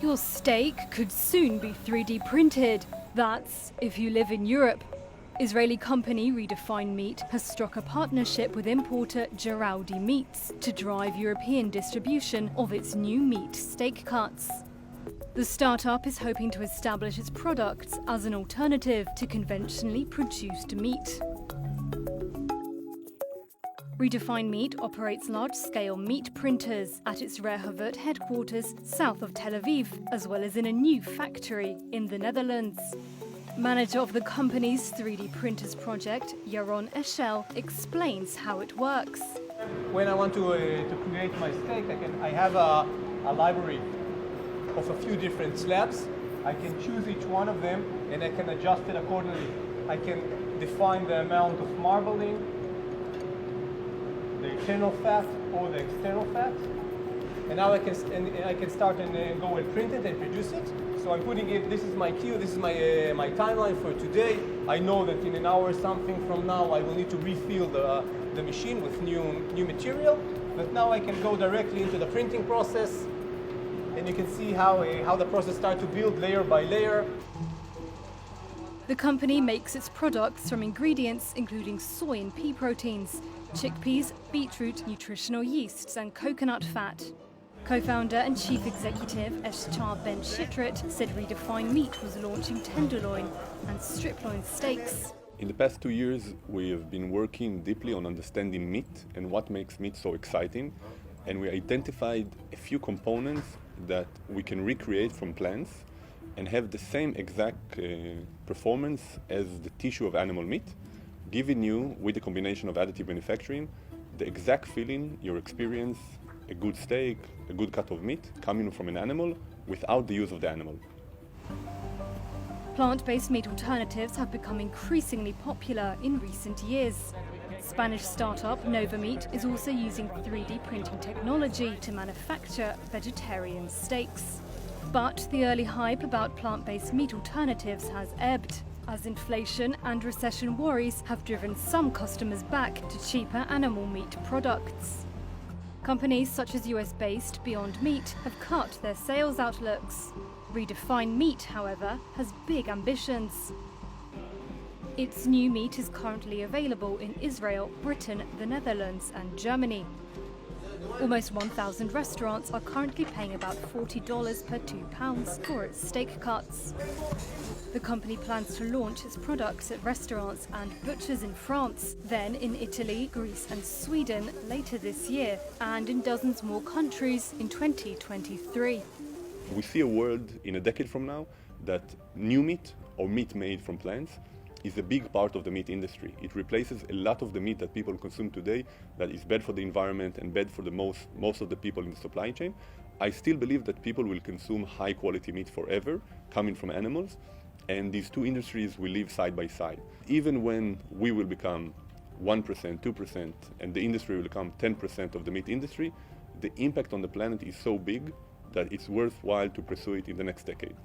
Your steak could soon be 3D printed. That's if you live in Europe. Israeli company Redefine Meat has struck a partnership with importer Geraldi Meats to drive European distribution of its new meat steak cuts. The startup is hoping to establish its products as an alternative to conventionally produced meat. Redefine Meat operates large-scale meat printers at its Rehovot headquarters south of Tel Aviv, as well as in a new factory in the Netherlands. Manager of the company's 3D printers project, Yaron Eshel, explains how it works. When I want to create my steak, I have a library of a few different slabs. I can choose each one of them and I can adjust it accordingly. I can define the amount of marbling, the internal fat or the external fat, and now I can start and go and print it and produce it. So I'm putting it. This is my queue. This is my timeline for today. I know that in an hour or something from now I will need to refill the machine with new material. But now I can go directly into the printing process, and you can see how the process starts to build layer by layer. The company makes its products from ingredients including soy and pea proteins, chickpeas, beetroot, nutritional yeasts and coconut fat. Co-founder and chief executive Eshchar Ben Shitrit said Redefine Meat was launching tenderloin and strip-loin steaks. In the past 2 years, we have been working deeply on understanding meat and what makes meat so exciting. And we identified a few components that we can recreate from plants and have the same exact performance as the tissue of animal meat, giving you, with the combination of additive manufacturing, the exact feeling you experience a good steak, a good cut of meat coming from an animal without the use of the animal. Plant-based meat alternatives have become increasingly popular in recent years. Spanish startup Nova Meat is also using 3D printing technology to manufacture vegetarian steaks. But the early hype about plant-based meat alternatives has ebbed, as inflation and recession worries have driven some customers back to cheaper animal meat products. Companies such as US-based Beyond Meat have cut their sales outlooks. Redefine Meat, however, has big ambitions. Its new meat is currently available in Israel, Britain, the Netherlands and Germany. Almost 1,000 restaurants are currently paying about $40 per £2 for its steak cuts. The company plans to launch its products at restaurants and butchers in France, then in Italy, Greece and Sweden later this year, and in dozens more countries in 2023. We see a world in a decade from now that new meat or meat made from plants is a big part of the meat industry. It replaces a lot of the meat that people consume today that is bad for the environment and bad for the most of the people in the supply chain. I still believe that people will consume high quality meat forever, coming from animals, and these two industries will live side by side. Even when we will become 1%, 2%, and the industry will become 10% of the meat industry, the impact on the planet is so big that it's worthwhile to pursue it in the next decade.